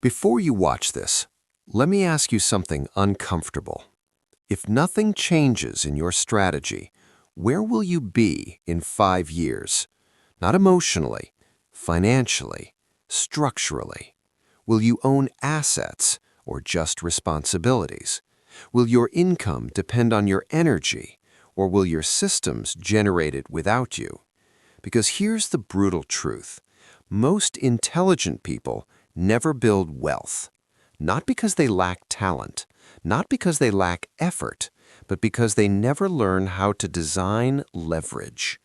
Before you watch this, let me ask you something uncomfortable. If nothing changes in your strategy, where will you be in 5 years? Not emotionally, financially, structurally. Will you own assets or just responsibilities? Will your income depend on your energy, or will your systems generate it without you? Because here's the brutal truth. Most intelligent people never build wealth. Not because they lack talent, not because they lack effort, but because they never learn how to design leverage.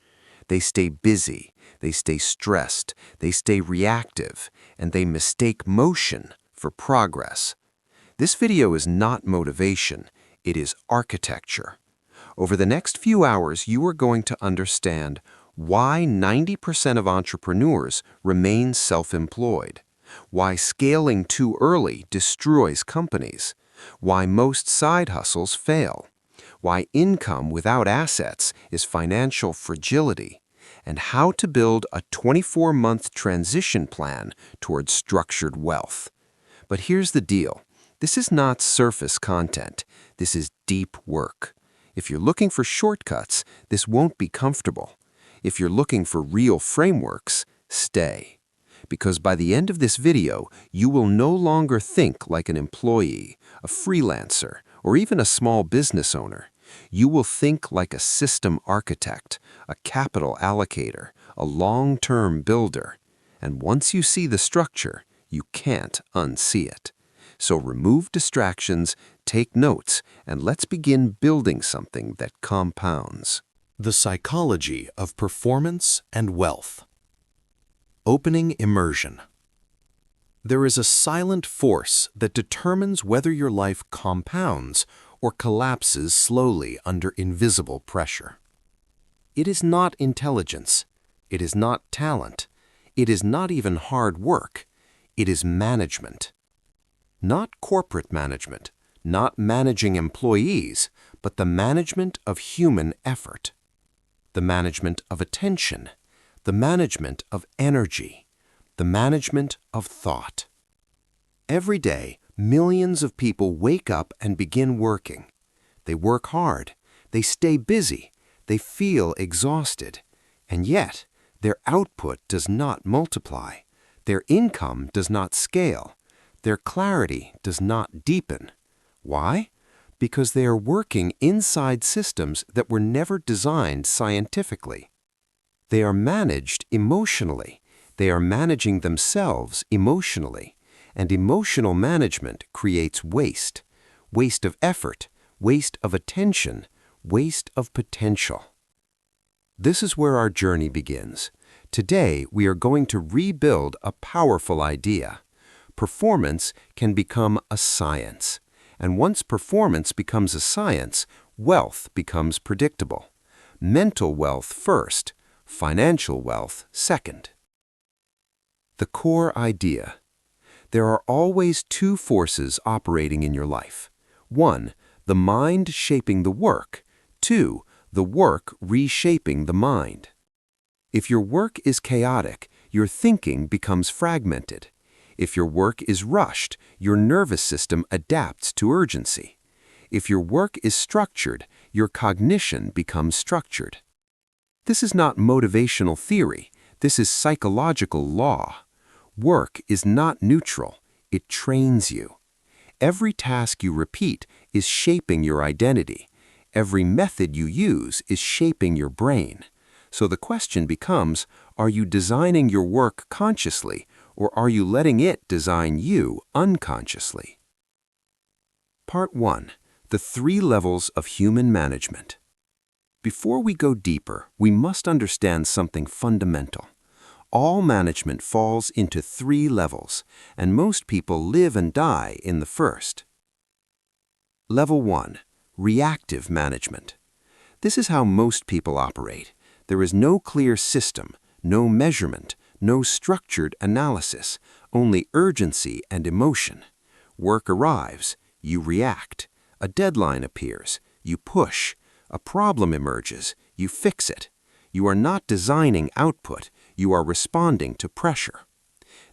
They stay busy, they stay stressed, they stay reactive, and they mistake motion for progress. This video is not motivation, it is architecture. Over the next few hours, you are going to understand why 90% of entrepreneurs remain self-employed, why scaling too early destroys companies, why most side hustles fail, why income without assets is financial fragility, and how to build a 24-month transition plan towards structured wealth. But here's the deal. This is not surface content. This is deep work. If you're looking for shortcuts, this won't be comfortable. If you're looking for real frameworks, stay. Because by the end of this video, you will no longer think like an employee, a freelancer, or even a small business owner. You will think like a system architect, a capital allocator, a long-term builder. And once you see the structure, you can't unsee it. So remove distractions, take notes, and let's begin building something that compounds. The psychology of performance and wealth. Opening immersion. There is a silent force that determines whether your life compounds or collapses slowly under invisible pressure. It is not intelligence. It is not talent. It is not even hard work. It is management. Not corporate management, not managing employees, but the management of human effort. The management of attention, the management of energy, the management of thought. Every day, millions of people wake up and begin working. They work hard, they stay busy, they feel exhausted, and yet their output does not multiply, their income does not scale, their clarity does not deepen. Why? Because they are working inside systems that were never designed scientifically. They are managed emotionally. They are managing themselves emotionally. And emotional management creates waste. Waste of effort, waste of attention, waste of potential. This is where our journey begins. Today, we are going to rebuild a powerful idea. Performance can become a science. And once performance becomes a science, wealth becomes predictable. Mental wealth first, financial wealth second. The core idea. There are always two forces operating in your life. 1, the mind shaping the work. 2, the work reshaping the mind. If your work is chaotic, your thinking becomes fragmented. If your work is rushed, your nervous system adapts to urgency. If your work is structured, your cognition becomes structured. This is not motivational theory. This is psychological law. Work is not neutral. It trains you. Every task you repeat is shaping your identity. Every method you use is shaping your brain. So the question becomes, are you designing your work consciously, or are you letting it design you unconsciously? Part 1. The 3 levels of human management. Before we go deeper, we must understand something fundamental. All management falls into 3 levels, and most people live and die in the first. Level 1. Reactive management. This is how most people operate. There is no clear system, no measurement, no structured analysis, only urgency and emotion. Work arrives, you react. A deadline appears, you push. A problem emerges, you fix it. You are not designing output, you are responding to pressure.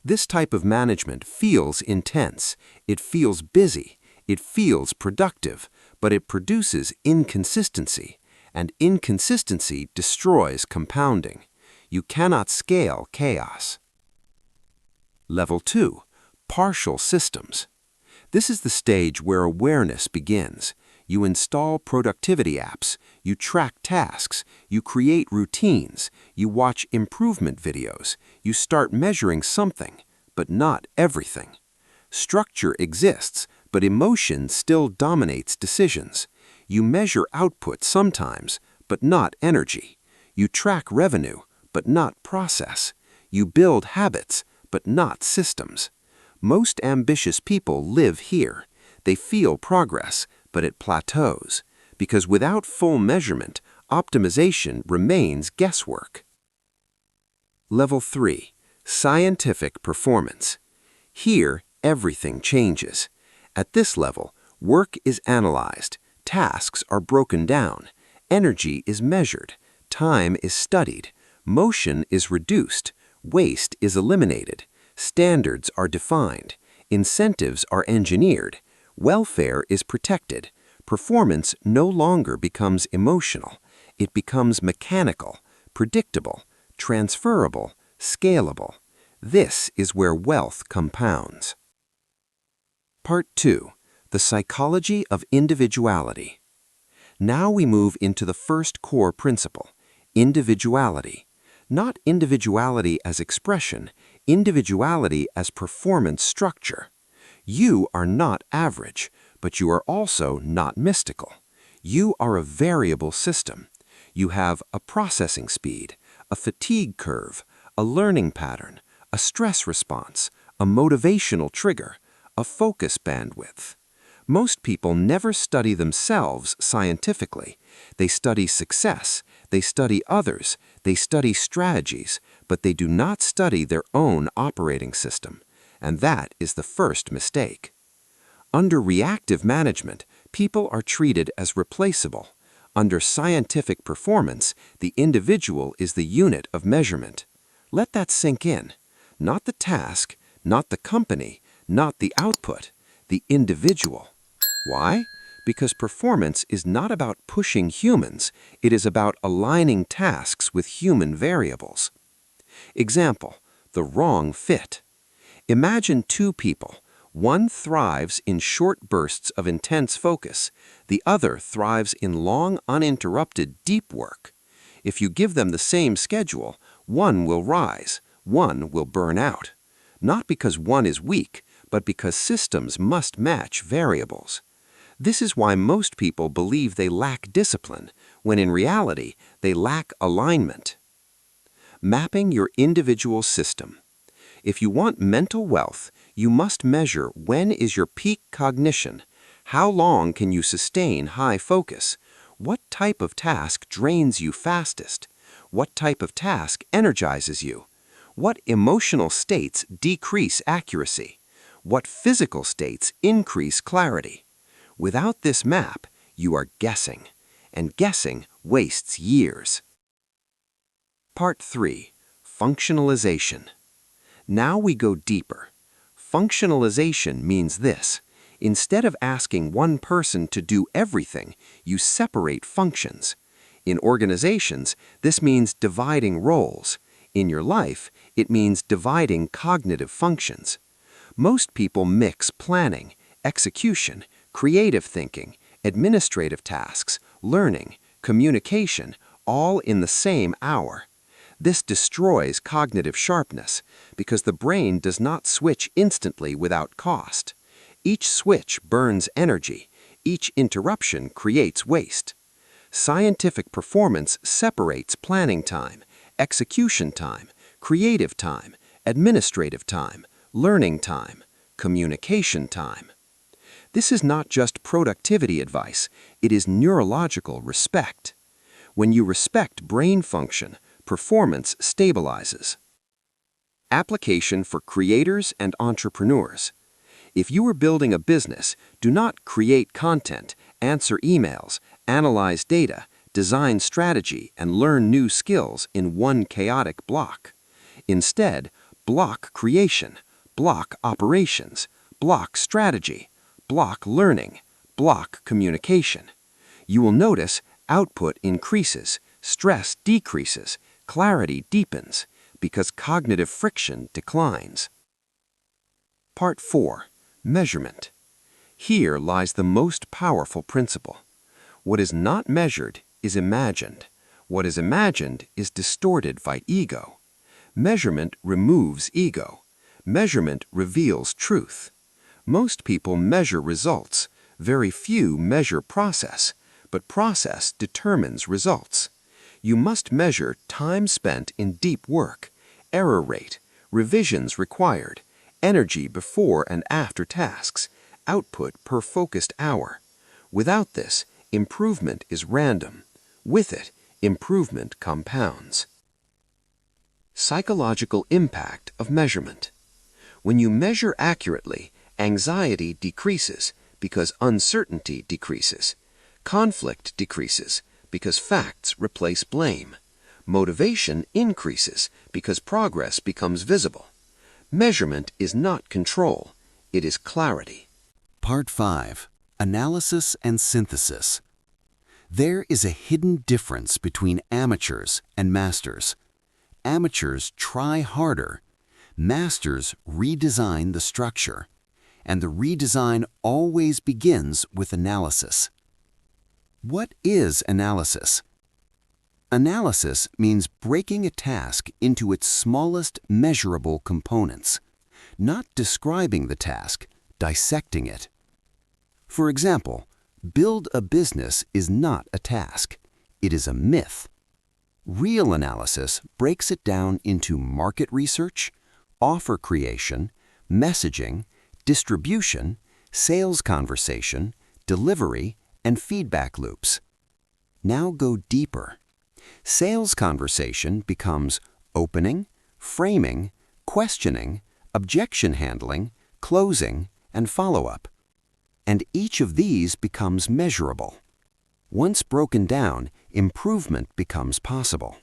This type of management feels intense, it feels busy, it feels productive, but it produces inconsistency, and inconsistency destroys compounding. You cannot scale chaos. Level 2. Partial systems. This is the stage where awareness begins. You install productivity apps, you track tasks, you create routines, you watch improvement videos, you start measuring something, but not everything. Structure exists, but emotion still dominates decisions. You measure output sometimes, but not energy. You track revenue, but not process. You build habits, but not systems. Most ambitious people live here. They feel progress, but it plateaus, because without full measurement, optimization remains guesswork. Level 3. Scientific performance. Here, everything changes. At this level, work is analyzed, tasks are broken down, energy is measured, time is studied, motion is reduced, waste is eliminated, standards are defined, incentives are engineered, welfare is protected, performance no longer becomes emotional, it becomes mechanical, predictable, transferable, scalable. This is where wealth compounds. Part 2. The psychology of individuality. Now we move into the first core principle, individuality. Not individuality as expression, individuality as performance structure. You are not average, but you are also not mystical. You are a variable system. You have a processing speed, a fatigue curve, a learning pattern, a stress response, a motivational trigger, a focus bandwidth. Most people never study themselves scientifically. They study success, they study others, they study strategies, but they do not study their own operating system. And that is the first mistake. Under reactive management, people are treated as replaceable. Under scientific performance, the individual is the unit of measurement. Let that sink in. Not the task, not the company, not the output, the individual. Why? Because performance is not about pushing humans, it is about aligning tasks with human variables. Example, the wrong fit. Imagine two people. One thrives in short bursts of intense focus. The other thrives in long, uninterrupted, deep work. If you give them the same schedule, one will rise, one will burn out. Not because one is weak, but because systems must match variables. This is why most people believe they lack discipline, when in reality, they lack alignment. Mapping your individual system. If you want mental wealth, you must measure when is your peak cognition, how long can you sustain high focus, what type of task drains you fastest, what type of task energizes you, what emotional states decrease accuracy, what physical states increase clarity. Without this map, you are guessing, and guessing wastes years. Part 3. Functionalization. Now we go deeper. Functionalization means this. Instead of asking one person to do everything, you separate functions. In organizations, this means dividing roles. In your life, it means dividing cognitive functions. Most people mix planning, execution, creative thinking, administrative tasks, learning, communication, all in the same hour. This destroys cognitive sharpness because the brain does not switch instantly without cost. Each switch burns energy. Each interruption creates waste. Scientific performance separates planning time, execution time, creative time, administrative time, learning time, communication time. This is not just productivity advice, it is neurological respect. When you respect brain function, performance stabilizes. Application for creators and entrepreneurs. If you are building a business, do not create content, answer emails, analyze data, design strategy, and learn new skills in one chaotic block. Instead, block creation, block operations, block strategy, block learning, block communication. You will notice output increases, stress decreases, clarity deepens, because cognitive friction declines. Part 4. Measurement. Here lies the most powerful principle. What is not measured is imagined. What is imagined is distorted by ego. Measurement removes ego. Measurement reveals truth. Most people measure results. Very few measure process, but process determines results. You must measure time spent in deep work, error rate, revisions required, energy before and after tasks, output per focused hour. Without this, improvement is random. With it, improvement compounds. Psychological impact of measurement. When you measure accurately, anxiety decreases because uncertainty decreases. Conflict decreases because facts replace blame. Motivation increases because progress becomes visible. Measurement is not control, it is clarity. Part 5. Analysis and Synthesis. There is a hidden difference between amateurs and masters. Amateurs try harder. Masters redesign the structure. And the redesign always begins with analysis. What is analysis? Analysis means breaking a task into its smallest measurable components, not describing the task, dissecting it. For example, build a business is not a task, it is a myth. Real analysis breaks it down into market research, offer creation, messaging, distribution, sales conversation, delivery, and feedback loops. Now go deeper. Sales conversation becomes opening, framing, questioning, objection handling, closing, and follow-up. And each of these becomes measurable. Once broken down, improvement becomes possible.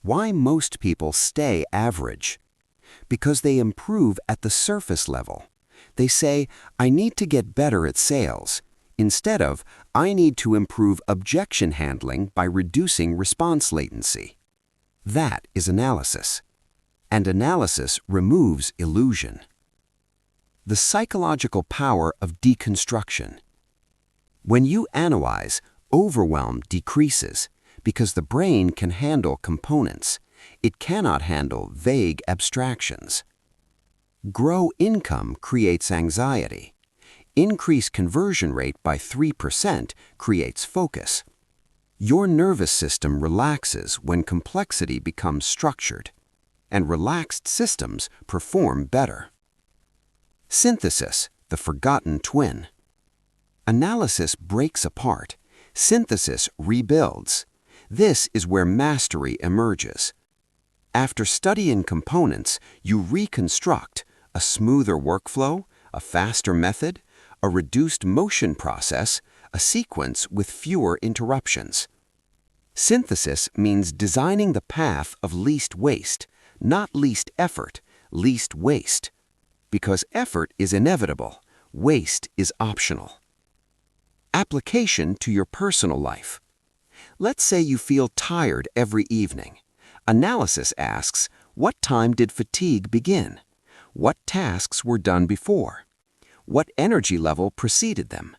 Why most people stay average? Because they improve at the surface level. They say, I need to get better at sales, instead of, I need to improve objection handling by reducing response latency. That is analysis. And analysis removes illusion. The psychological power of deconstruction. When you analyze, overwhelm decreases because the brain can handle components. It cannot handle vague abstractions. Grow income creates anxiety. Increase conversion rate by 3% creates focus. Your nervous system relaxes when complexity becomes structured, and relaxed systems perform better. Synthesis, the forgotten twin. Analysis breaks apart. Synthesis rebuilds. This is where mastery emerges. After studying components, you reconstruct a smoother workflow, a faster method, a reduced motion process, a sequence with fewer interruptions. Synthesis means designing the path of least waste, not least effort, least waste. Because effort is inevitable, waste is optional. Application to your personal life. Let's say you feel tired every evening. Analysis asks, what time did fatigue begin? What tasks were done before? What energy level preceded them?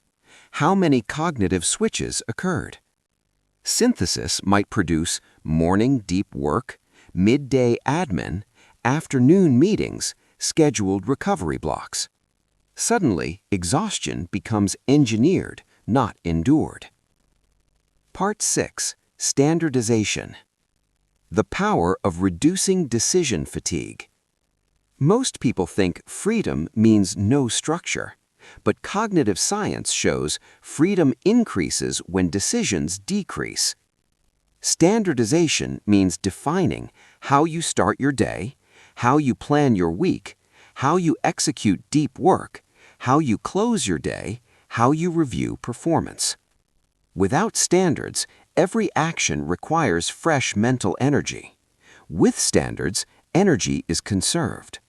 How many cognitive switches occurred? Synthesis might produce morning deep work, midday admin, afternoon meetings, scheduled recovery blocks. Suddenly, exhaustion becomes engineered, not endured. Part 6. Standardization. The power of reducing decision fatigue. Most people think freedom means no structure, but cognitive science shows freedom increases when decisions decrease. Standardization means defining how you start your day, how you plan your week, how you execute deep work, how you close your day, how you review performance. Without standards, every action requires fresh mental energy. With standards, Energy is conserved.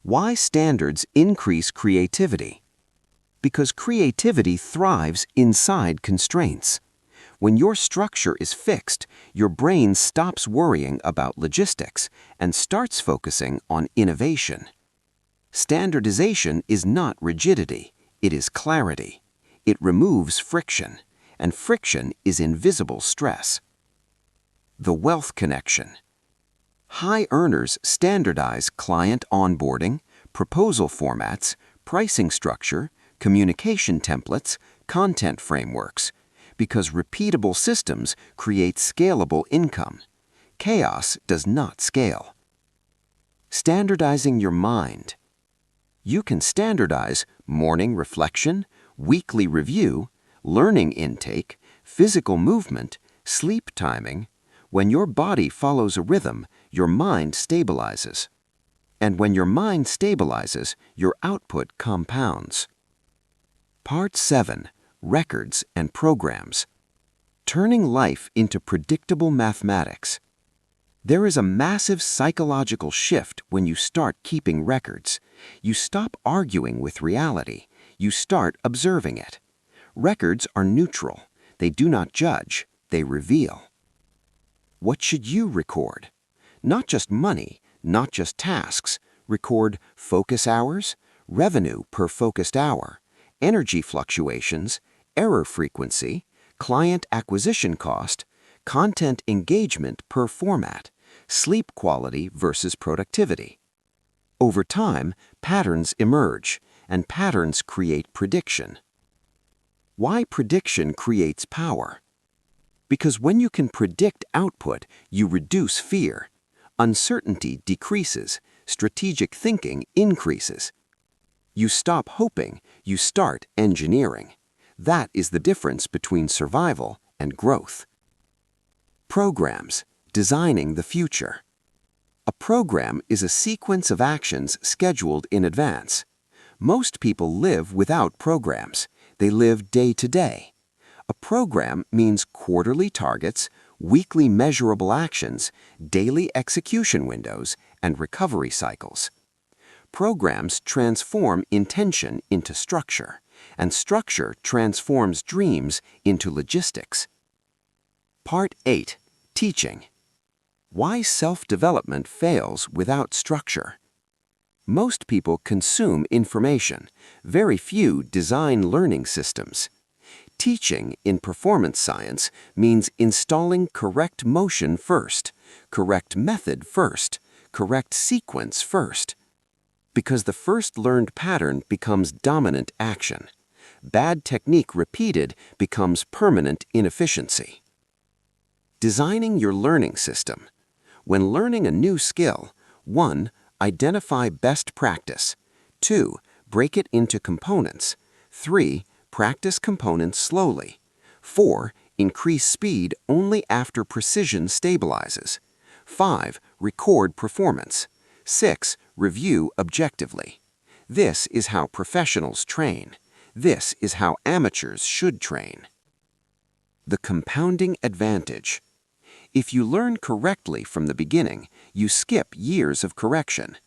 Why standards increase creativity? Because creativity thrives inside constraints. When your structure is fixed, your brain stops worrying about logistics and starts focusing on innovation. Standardization is not rigidity, it is clarity. It removes friction, and friction is invisible stress. The wealth connection. High earners standardize client onboarding, proposal formats, pricing structure, communication templates, content frameworks, because repeatable systems create scalable income. Chaos does not scale. Standardizing your mind. You can standardize morning reflection, weekly review, learning intake, physical movement, sleep timing. When your body follows a rhythm, your mind stabilizes. And when your mind stabilizes, your output compounds. Part 7. Records and Programs. Turning life into predictable mathematics. There is a massive psychological shift when you start keeping records. You stop arguing with reality. You start observing it. Records are neutral. They do not judge. They reveal. What should you record? Not just money, not just tasks. Record focus hours, revenue per focused hour, energy fluctuations, error frequency, client acquisition cost, content engagement per format, sleep quality versus productivity. Over time, patterns emerge, and patterns create prediction. Why prediction creates power? Because when you can predict output, you reduce fear. Uncertainty decreases, strategic thinking increases. You stop hoping, you start engineering. That is the difference between survival and growth. Programs, designing the future. A program is a sequence of actions scheduled in advance. Most people live without programs. They live day to day. A program means quarterly targets, weekly measurable actions, daily execution windows, and recovery cycles. Programs transform intention into structure, and structure transforms dreams into logistics. Part 8. Teaching. Why self-development fails without structure. Most people consume information. Very few design learning systems. Teaching in performance science means installing correct motion first, correct method first, correct sequence first. Because the first learned pattern becomes dominant action. Bad technique repeated becomes permanent inefficiency. Designing your learning system. When learning a new skill, 1. Identify best practice. 2. Break it into components. 3. Practice components slowly. 4. Increase speed only after precision stabilizes. 5. Record performance. 6. Review objectively. This is how professionals train. This is how amateurs should train. The compounding advantage. If you learn correctly from the beginning, you skip years of correction.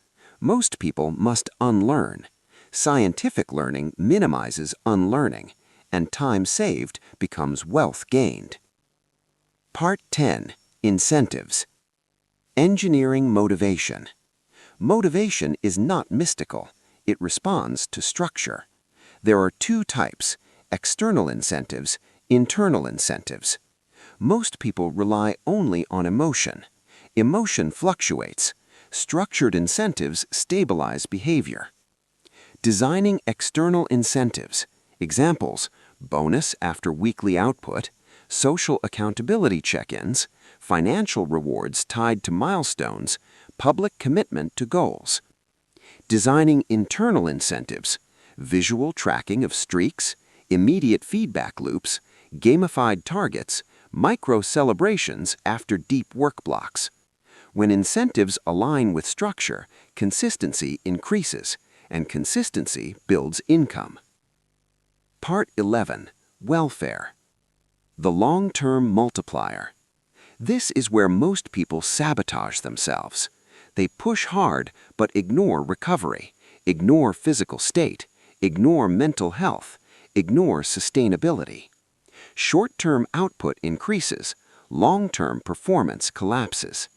Most people must unlearn. Scientific learning minimizes unlearning, and time saved becomes wealth gained. Part 10. Incentives. Engineering motivation. Motivation is not mystical. It responds to structure. There are 2 types: external incentives, internal incentives. Most people rely only on emotion. Emotion fluctuates. Structured incentives stabilize behavior. Designing external incentives. Examples: bonus after weekly output, social accountability check-ins, financial rewards tied to milestones, public commitment to goals. Designing internal incentives. Visual tracking of streaks, immediate feedback loops, gamified targets, micro-celebrations after deep work blocks. When incentives align with structure, consistency increases, and consistency builds income. Part 11. Welfare. The long-term multiplier. This is where most people sabotage themselves. They push hard but ignore recovery, ignore physical state, ignore mental health, ignore sustainability. Short-term output increases, long-term performance collapses.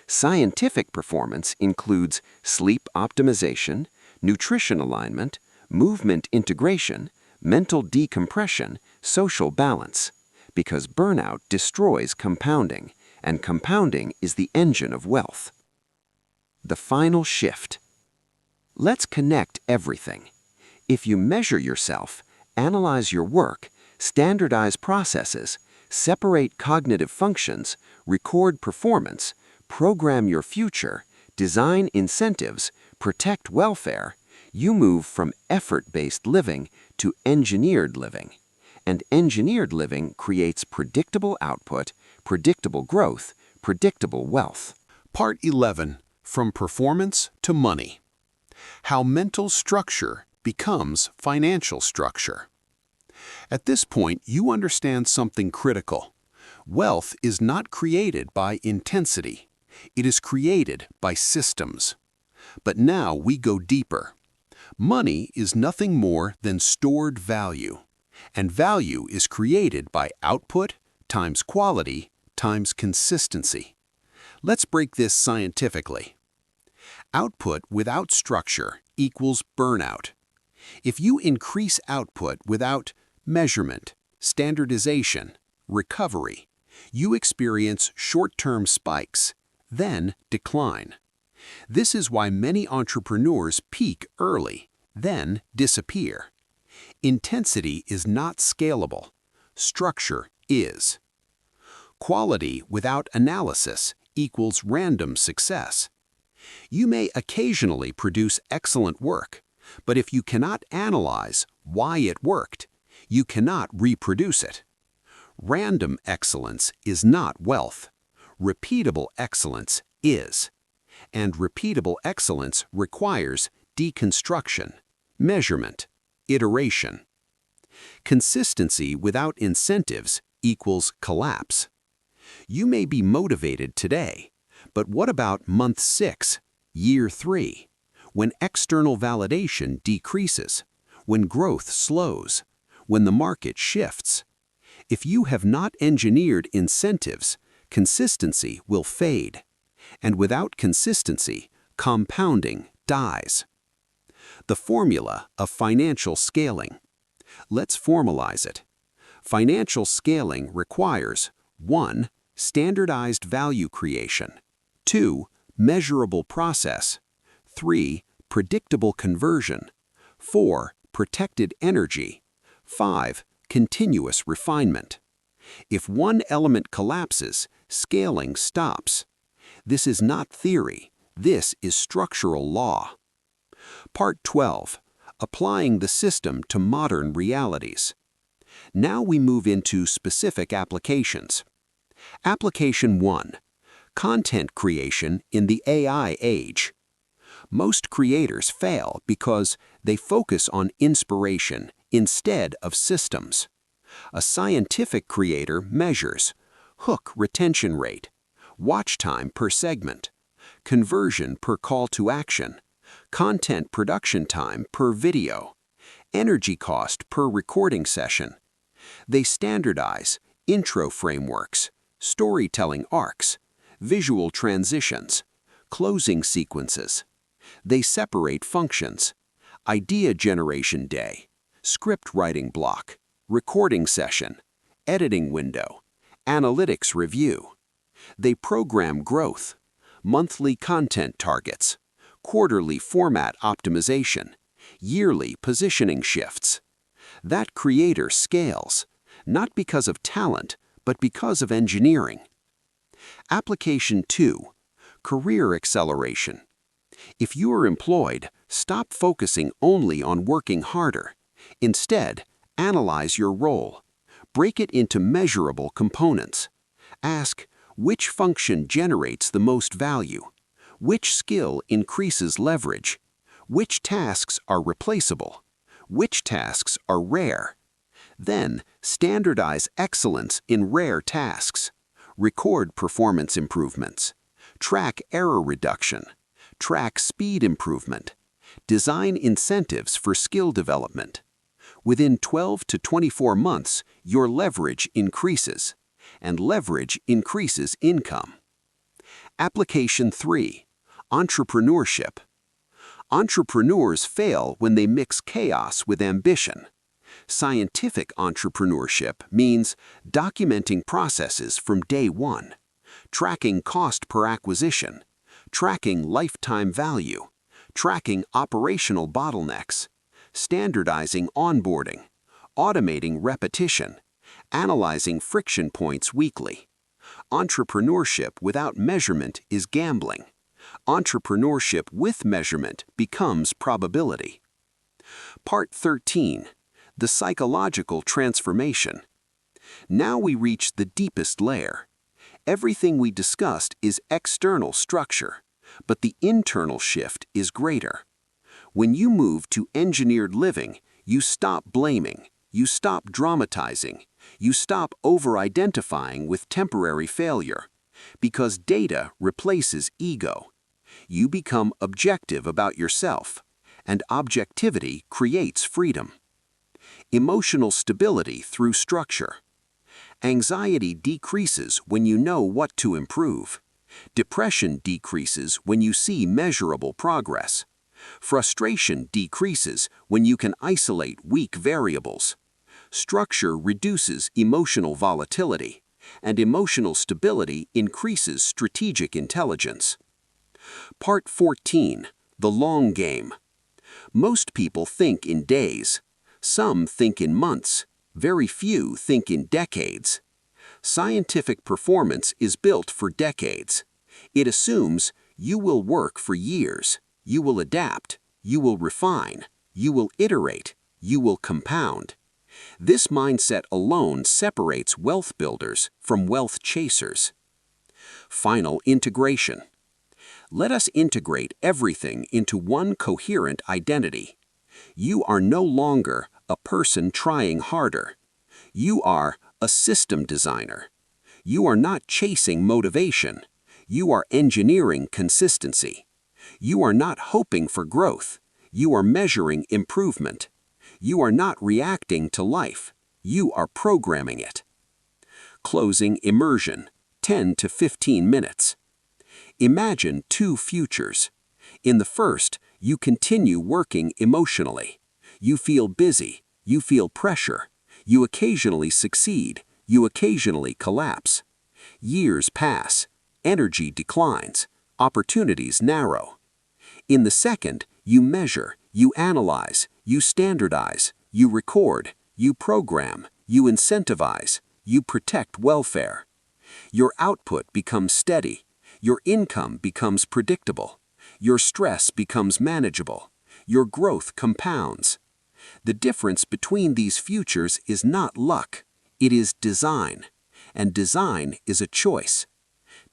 Scientific performance includes sleep optimization, nutrition alignment, movement integration, mental decompression, social balance, because burnout destroys compounding, and compounding is the engine of wealth. The final shift. Let's connect everything. If you measure yourself, analyze your work, standardize processes, separate cognitive functions, record performance, program your future, design incentives, protect welfare, you move from effort-based living to engineered living. And engineered living creates predictable output, predictable growth, predictable wealth. Part 11. From Performance to Money. How mental structure becomes financial structure. At this point, you understand something critical. Wealth is not created by intensity. It is created by systems. But now we go deeper. Money is nothing more than stored value, and value is created by output times quality times consistency. Let's break this scientifically. Output without structure equals burnout. If you increase output without measurement, standardization, recovery, you experience short-term spikes, then decline. This is why many entrepreneurs peak early, then disappear. Intensity is not scalable. Structure is. Quality without analysis equals random success. You may occasionally produce excellent work, but if you cannot analyze why it worked, you cannot reproduce it. Random excellence is not wealth. Repeatable excellence is. And repeatable excellence requires deconstruction, measurement, iteration. Consistency without incentives equals collapse. You may be motivated today, but what about month 6, year 3, when external validation decreases, when growth slows, when the market shifts? If you have not engineered incentives, consistency will fade. And without consistency, compounding dies. The formula of financial scaling. Let's formalize it. Financial scaling requires 1. Standardized value creation, 2. Measurable process, 3. Predictable conversion, 4. Protected energy, 5. Continuous refinement. If one element collapses, scaling stops. This is not theory, this is structural law. Part 12. Applying the system to modern realities. Now we move into specific applications. Application 1. Content creation in the AI age. Most creators fail because they focus on inspiration instead of systems. A scientific creator measures hook retention rate, watch time per segment, conversion per call to action, content production time per video, energy cost per recording session. They standardize intro frameworks, storytelling arcs, visual transitions, closing sequences. They separate functions, idea generation day, script writing block, recording session, editing window, analytics review. They program growth, monthly content targets, quarterly format optimization, yearly positioning shifts. That creator scales, not because of talent, but because of engineering. Application 2. Career acceleration. If you are employed, stop focusing only on working harder. Instead, analyze your role. Break it into measurable components. Ask, which function generates the most value? Which skill increases leverage? Which tasks are replaceable? Which tasks are rare? Then, standardize excellence in rare tasks. Record performance improvements. Track error reduction. Track speed improvement. Design incentives for skill development. Within 12 to 24 months, your leverage increases, and leverage increases income. Application 3. Entrepreneurship. Entrepreneurs fail when they mix chaos with ambition. Scientific entrepreneurship means documenting processes from day one, tracking cost per acquisition, tracking lifetime value, tracking operational bottlenecks, standardizing onboarding, automating repetition, analyzing friction points weekly. Entrepreneurship without measurement is gambling. Entrepreneurship with measurement becomes probability. Part 13. The psychological transformation. Now we reach the deepest layer. Everything we discussed is external structure, but the internal shift is greater. When you move to engineered living, you stop blaming, you stop dramatizing, you stop over-identifying with temporary failure, because data replaces ego. You become objective about yourself, and objectivity creates freedom. Emotional stability through structure. Anxiety decreases when you know what to improve. Depression decreases when you see measurable progress. Frustration decreases when you can isolate weak variables. Structure reduces emotional volatility, and emotional stability increases strategic intelligence. Part 14. The long game. Most people think in days. Some think in months. Very few think in decades. Scientific performance is built for decades. It assumes you will work for years. You will adapt. You will refine. You will iterate. You will compound. This mindset alone separates wealth builders from wealth chasers. Final integration. Let us integrate everything into one coherent identity. You are no longer a person trying harder. You are a system designer. You are not chasing motivation. You are engineering consistency. You are not hoping for growth. You are measuring improvement. You are not reacting to life. You are programming it. Closing immersion, 10 to 15 minutes. Imagine two futures. In the first, you continue working emotionally. You feel busy. You feel pressure. You occasionally succeed. You occasionally collapse. Years pass. Energy declines. Opportunities narrow. In the second, you measure, you analyze, you standardize, you record, you program, you incentivize, you protect welfare. Your output becomes steady. Your income becomes predictable. Your stress becomes manageable. Your growth compounds. The difference between these futures is not luck. It is design. And design is a choice.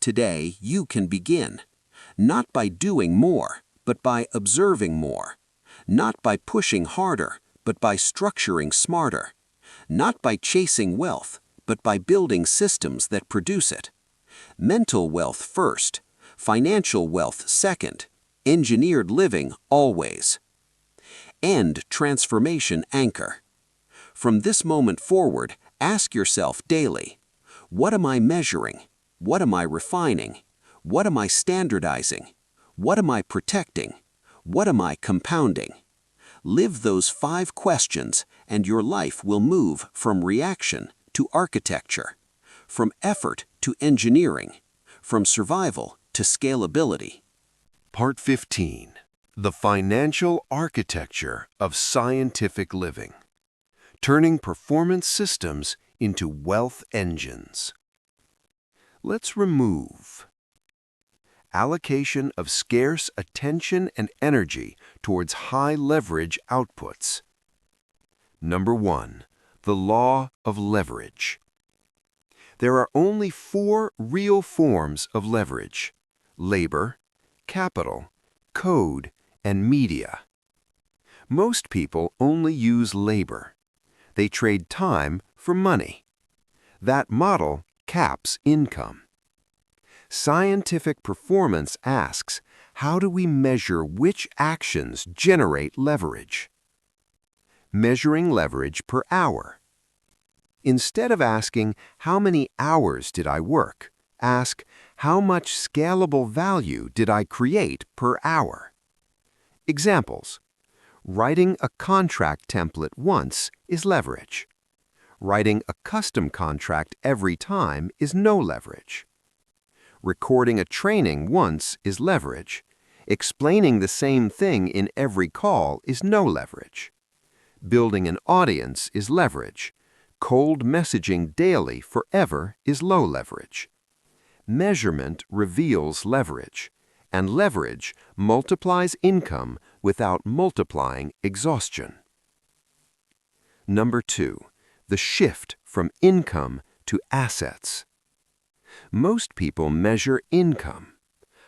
Today, you can begin. Not by doing more, but by observing more. Not by pushing harder, but by structuring smarter. Not by chasing wealth, but by building systems that produce it. Mental wealth first, financial wealth second, engineered living always. End transformation anchor. From this moment forward, ask yourself daily, what am I measuring? What am I refining? What am I standardizing? What am I protecting? What am I compounding? Live those 5 questions and your life will move from reaction to architecture, from effort to engineering, from survival to scalability. Part 15. The financial architecture of scientific living. Turning performance systems into wealth engines. Let's remove allocation of scarce attention and energy towards high leverage outputs. Number 1. The law of leverage. There are only 4 real forms of leverage: labor, capital, code, and media. Most people only use labor. They trade time for money. That model caps income. Scientific performance asks, how do we measure which actions generate leverage? Measuring leverage per hour. Instead of asking, how many hours did I work? Ask, how much scalable value did I create per hour? Examples. Writing a contract template once is leverage. Writing a custom contract every time is no leverage. Recording a training once is leverage. Explaining the same thing in every call is no leverage. Building an audience is leverage. Cold messaging daily forever is low leverage. Measurement reveals leverage, and leverage multiplies income without multiplying exhaustion. Number 2, the shift from income to assets. Most people measure income.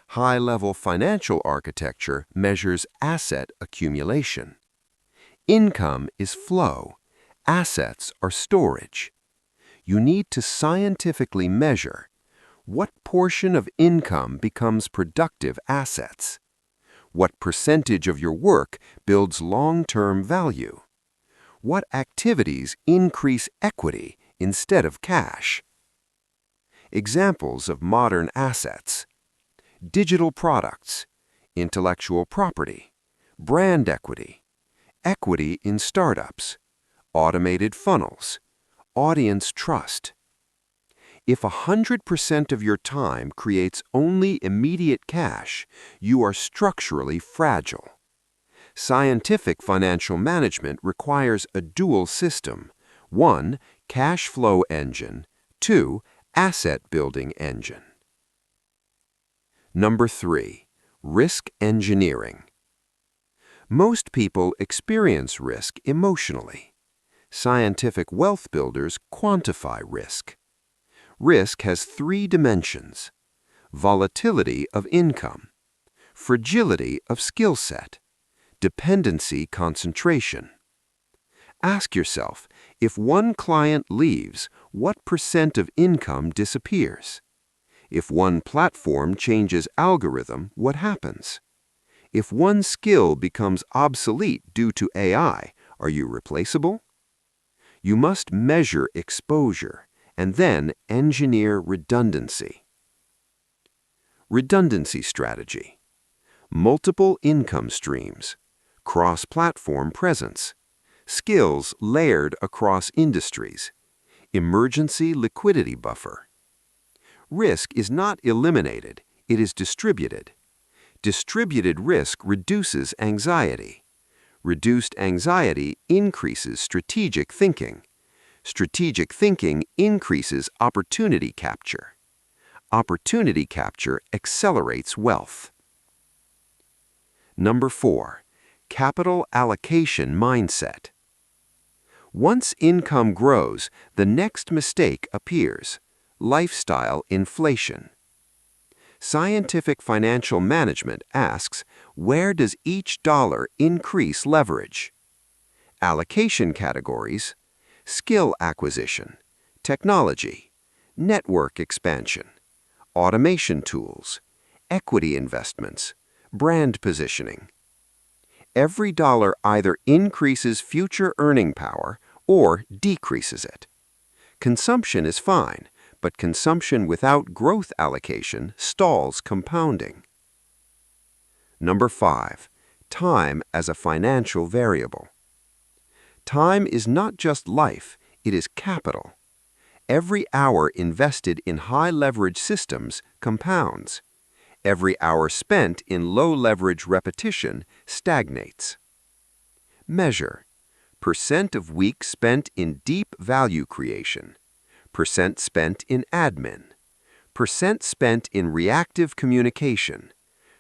High-level financial architecture measures asset accumulation. Income is flow. Assets are storage. You need to scientifically measure what portion of income becomes productive assets. What percentage of your work builds long-term value? What activities increase equity instead of cash? Examples of modern assets: digital products, intellectual property, brand equity, equity in startups, automated funnels, audience trust. If 100% of your time creates only immediate cash, you are structurally fragile. Scientific financial management requires a dual system: 1, cash flow engine, 2, asset building engine. Number 3, risk engineering. Most people experience risk emotionally. Scientific wealth builders quantify risk. Risk has 3 dimensions: volatility of income, fragility of skill set, dependency concentration. Ask yourself, if one client leaves, what % of income disappears? If one platform changes algorithm, what happens? If one skill becomes obsolete due to AI, are you replaceable? You must measure exposure and then engineer redundancy. Redundancy strategy: multiple income streams, cross-platform presence, skills layered across industries, emergency liquidity buffer. Risk is not eliminated, it is distributed. Distributed risk reduces anxiety. Reduced anxiety increases strategic thinking. Strategic thinking increases opportunity capture. Opportunity capture accelerates wealth. Number 4, capital allocation mindset. Once income grows, the next mistake appears: lifestyle inflation. Scientific financial management asks, where does each dollar increase leverage? Allocation categories: skill acquisition, technology, network expansion, automation tools, equity investments, brand positioning. Every dollar either increases future earning power or decreases it. Consumption is fine, but consumption without growth allocation stalls compounding. Number 5, time as a financial variable. Time is not just life, it is capital. Every hour invested in high-leverage systems compounds. Every hour spent in low-leverage repetition stagnates. Measure: % of week spent in deep value creation, % spent in admin, % spent in reactive communication,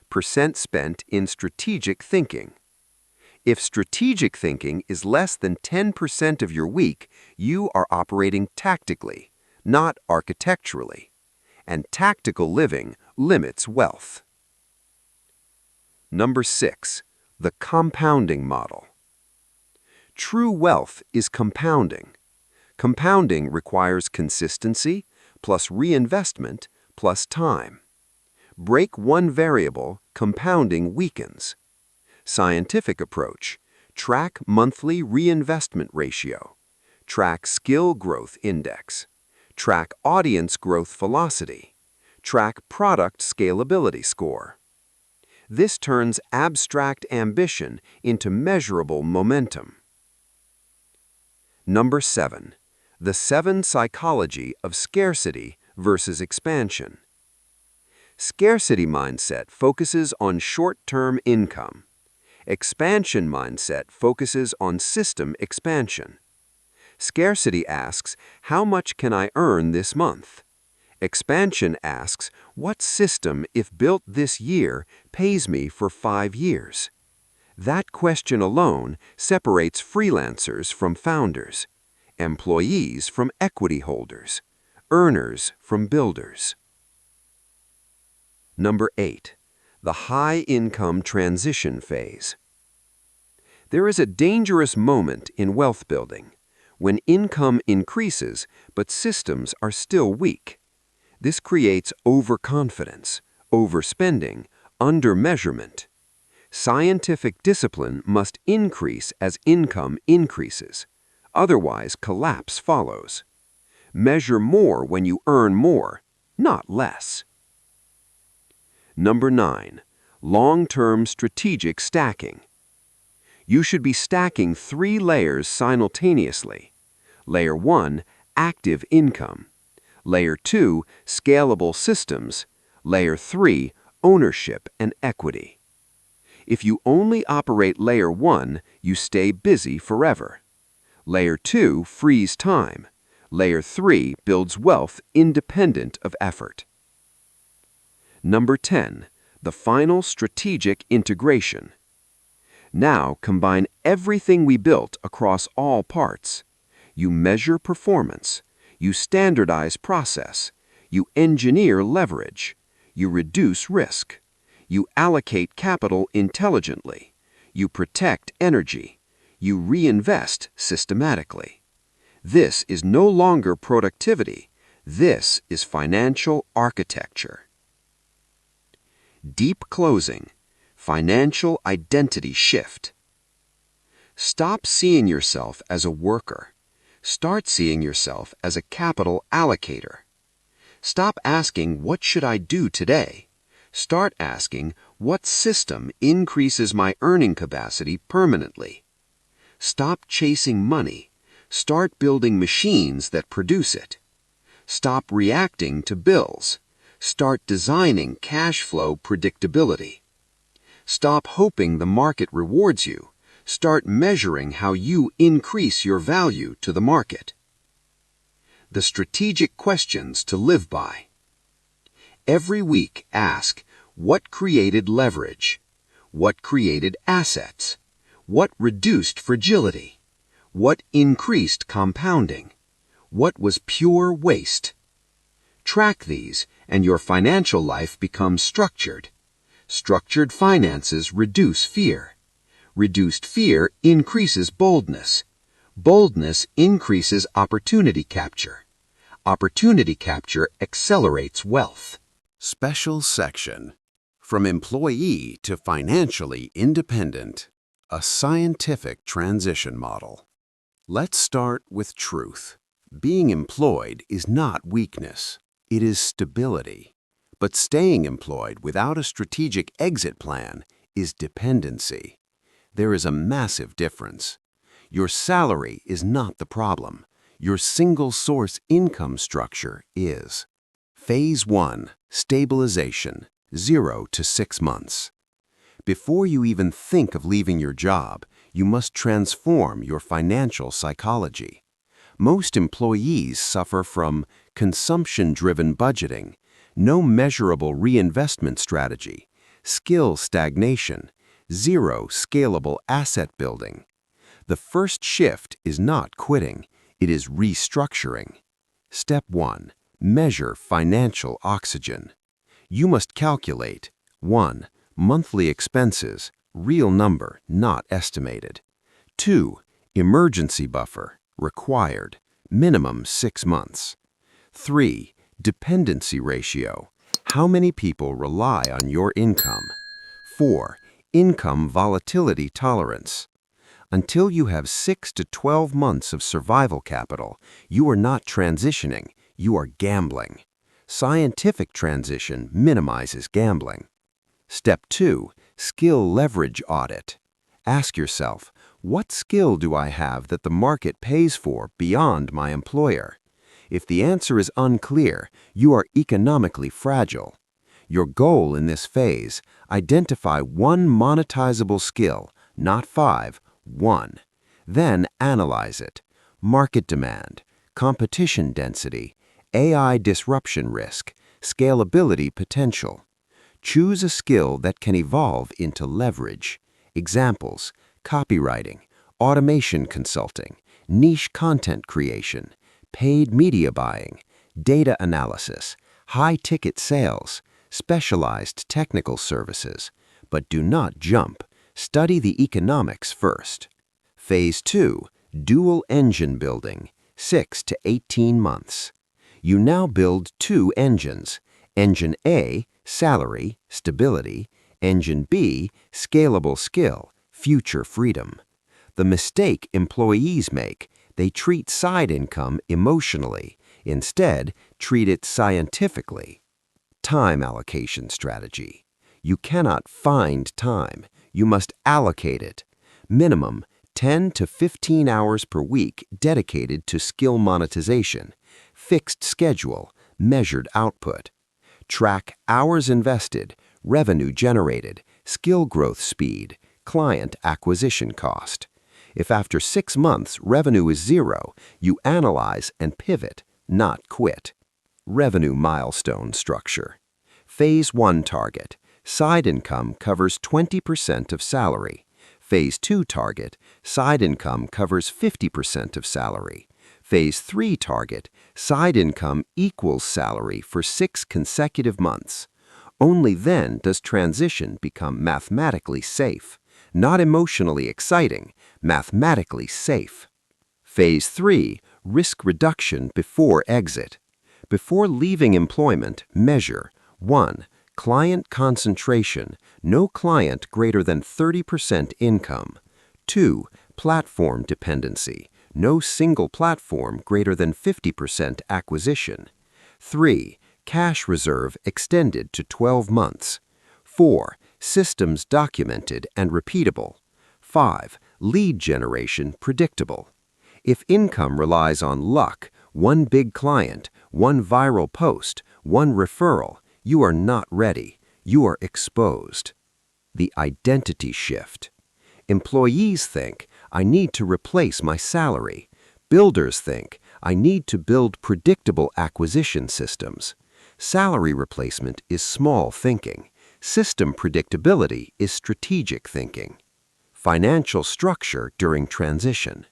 % spent in strategic thinking. If strategic thinking is less than 10% of your week, you are operating tactically, not architecturally. And tactical living limits wealth. Number 6, the compounding model. True wealth is compounding. Compounding requires consistency plus reinvestment plus time. Break one variable, compounding weakens. Scientific approach. Track monthly reinvestment ratio. Track skill growth index. Track audience growth velocity. Track product scalability score. This turns abstract ambition into measurable momentum. Number 7. The 7 psychology of scarcity versus expansion. Scarcity mindset focuses on short-term income. Expansion mindset focuses on system expansion. Scarcity asks, how much can I earn this month? Expansion asks, what system, if built this year, pays me for 5 years? That question alone separates freelancers from founders, employees from equity holders, earners from builders. Number 8. The high-income transition phase. There is a dangerous moment in wealth building, when income increases but systems are still weak. This creates overconfidence, overspending, undermeasurement. Scientific discipline must increase as income increases. Otherwise, collapse follows. Measure more when you earn more, not less. Number 9. Long-term strategic stacking. You should be stacking 3 layers simultaneously. Layer 1, active income. Layer 2, scalable systems. Layer 3, ownership and equity. If you only operate Layer 1, you stay busy forever. Layer 2 frees time. Layer 3 builds wealth independent of effort. Number 10. The final strategic integration. Now combine everything we built across all parts. You measure performance. You standardize process. You engineer leverage. You reduce risk. You allocate capital intelligently. You protect energy. You reinvest systematically. This is no longer productivity. This is financial architecture. Deep closing. Financial identity shift. Stop seeing yourself as a worker. Start seeing yourself as a capital allocator. Stop asking, what should I do today? Start asking, what system increases my earning capacity permanently? Stop chasing money. Start building machines that produce it. Stop reacting to bills. Start designing cash flow predictability. Stop hoping the market rewards you. Start measuring how you increase your value to the market. The strategic questions to live by. Every week ask, what created leverage? What created assets? What reduced fragility? What increased compounding? What was pure waste? Track these, and your financial life becomes structured. Structured finances reduce fear. Reduced fear increases boldness. Boldness increases opportunity capture. Opportunity capture accelerates wealth. Special section. From employee to financially independent. A scientific transition model. Let's start with truth. Being employed is not weakness. It is stability. But staying employed without a strategic exit plan is dependency. There is a massive difference. Your salary is not the problem. Your single-source income structure is. Phase 1. Stabilization, 0 to 6 months. Before you even think of leaving your job, you must transform your financial psychology. Most employees suffer from consumption-driven budgeting, no measurable reinvestment strategy, skill stagnation, 0 scalable asset building. The first shift is not quitting, it is restructuring. Step 1. Measure financial oxygen. You must calculate 1. Monthly expenses, real number, not estimated. 2. Emergency buffer, required, minimum 6 months. 3. Dependency ratio, How many people rely on your income? 4. Income volatility tolerance. Until you have 6 to 12 months of survival capital, you are not transitioning, you are gambling. Scientific transition minimizes gambling. Step 2. Skill leverage audit. Ask yourself, what skill do I have that the market pays for beyond my employer? If the answer is unclear, you are economically fragile. Your goal in this phase, identify one monetizable skill, not 5, 1. Then analyze it. Market demand, competition density, AI disruption risk, scalability potential. Choose a skill that can evolve into leverage. Examples: copywriting, automation consulting, niche content creation, paid media buying, data analysis, high-ticket sales, specialized technical services. But do not jump. Study the economics first. Phase 2. Dual engine building, 6 to 18 months. You now build 2 engines. Engine A, salary, stability. Engine B, scalable skill, future freedom. The mistake employees make, they treat side income emotionally. Instead, treat it scientifically. Time allocation strategy. You cannot find time. You must allocate it. Minimum 10 to 15 hours per week dedicated to skill monetization. Fixed schedule, measured output. Track hours invested, revenue generated, skill growth speed, client acquisition cost. If after 6 months revenue is 0, you analyze and pivot, not quit. Revenue milestone structure. Phase 1 target. Side income covers 20% of salary. Phase 2 target. Side income covers 50% of salary. Phase 3 target. Side income equals salary for 6 consecutive months. Only then does transition become mathematically safe. Not emotionally exciting, mathematically safe. Phase 3. Risk reduction before exit. Before leaving employment, measure 1. Client concentration, no client greater than 30% income. 2. Platform dependency, no single platform greater than 50% acquisition. 3. Cash reserve extended to 12 months. 4. Systems documented and repeatable. 5. Lead generation predictable. If income relies on luck, one big client, one viral post, one referral, you are not ready. You are exposed. The identity shift. Employees think, I need to replace my salary. Builders think, I need to build predictable acquisition systems. Salary replacement is small thinking. System predictability is strategic thinking. Financial structure during transition.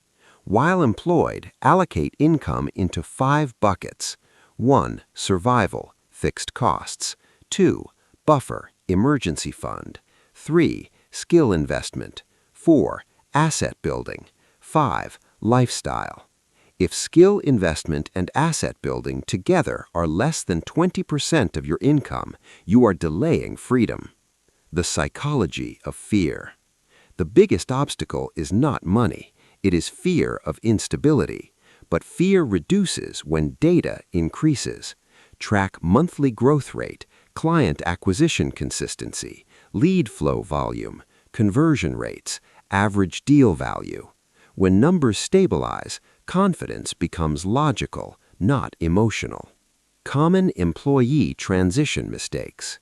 While employed, allocate income into 5 buckets. 1. Survival, fixed costs. 2. Buffer, emergency fund. 3. Skill investment. 4. Asset building. 5. Lifestyle. If skill investment and asset building together are less than 20% of your income, you are delaying freedom. The psychology of fear. The biggest obstacle is not money. It is fear of instability. But fear reduces when data increases. Track monthly growth rate, client acquisition consistency, lead flow volume, conversion rates, average deal value. When numbers stabilize, confidence becomes logical, not emotional. Common employee transition mistakes.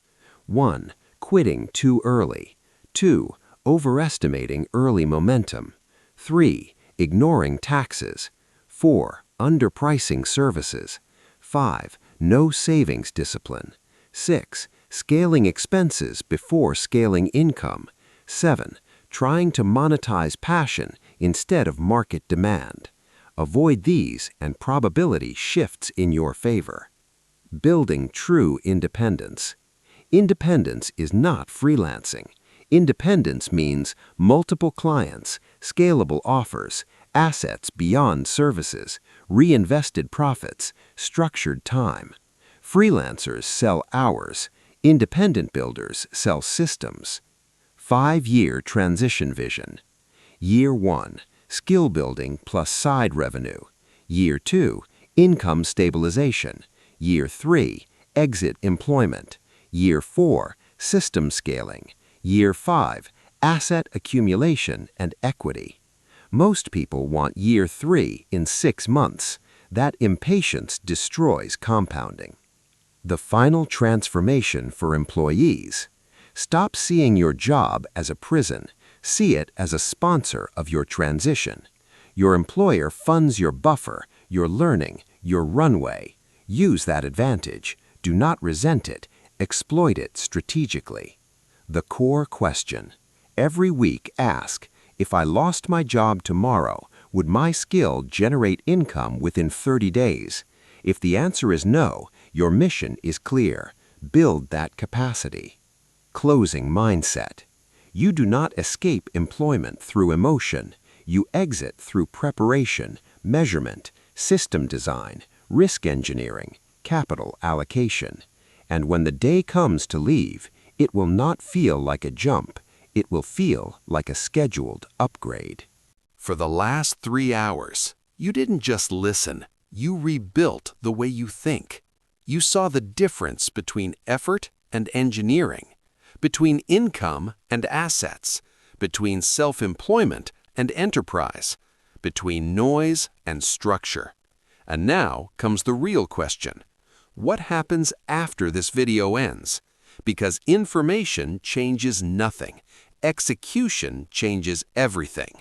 1. Quitting too early. 2. Overestimating early momentum. 3. Ignoring taxes. 4. Underpricing services. 5. No savings discipline. 6. Scaling expenses before scaling income. 7. Trying to monetize passion instead of market demand. Avoid these and probability shifts in your favor. Building true independence. Independence is not freelancing. Independence means multiple clients, scalable offers, assets beyond services, reinvested profits, structured time. Freelancers sell hours. Independent builders sell systems. 5-year transition vision. Year 1, skill building plus side revenue. Year 2, income stabilization. Year 3, exit employment. Year 4, system scaling. Year 5, asset accumulation and equity. Most people want year 3 in 6 months. That impatience destroys compounding. The final transformation for employees. Stop seeing your job as a prison. See it as a sponsor of your transition. Your employer funds your buffer, your learning, your runway. Use that advantage. Do not resent it. Exploit it strategically. The core question. Every week ask, if I lost my job tomorrow, would my skill generate income within 30 days? If the answer is no, your mission is clear. Build that capacity. Closing mindset. You do not escape employment through emotion. You exit through preparation, measurement, system design, risk engineering, capital allocation. And when the day comes to leave, it will not feel like a jump. It will feel like a scheduled upgrade. For the last 3 hours, you didn't just listen. You rebuilt the way you think. You saw the difference between effort and engineering, between income and assets, between self-employment and enterprise, between noise and structure. And now comes the real question. What happens after this video ends? Because information changes nothing. Execution changes everything.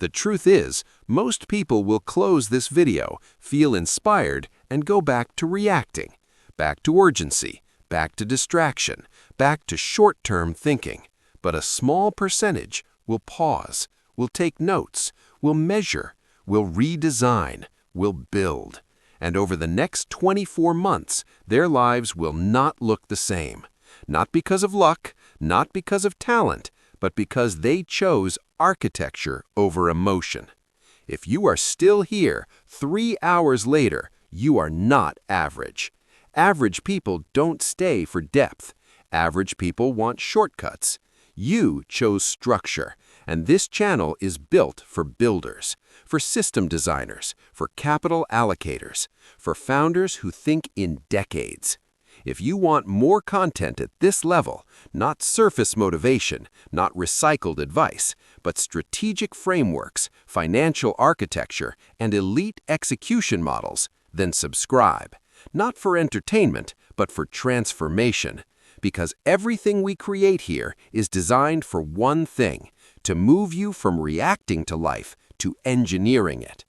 The truth is, most people will close this video, feel inspired, and go back to reacting, back to urgency, back to distraction, back to short-term thinking. But a small percentage will pause, will take notes, will measure, will redesign, will build. And over the next 24 months, their lives will not look the same. Not because of luck, not because of talent, but because they chose architecture over emotion. If you are still here 3 hours later, you are not average. Average people don't stay for depth. Average people want shortcuts. You chose structure, and this channel is built for builders, for system designers, for capital allocators, for founders who think in decades. If you want more content at this level, not surface motivation, not recycled advice, but strategic frameworks, financial architecture, and elite execution models, then subscribe. Not for entertainment, but for transformation. Because everything we create here is designed for one thing, to move you from reacting to life to engineering it.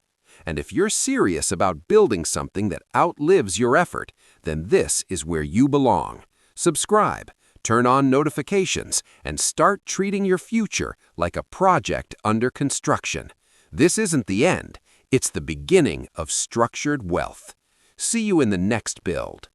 And if you're serious about building something that outlives your effort, then this is where you belong. Subscribe, turn on notifications, and start treating your future like a project under construction. This isn't the end, it's the beginning of structured wealth. See you in the next build.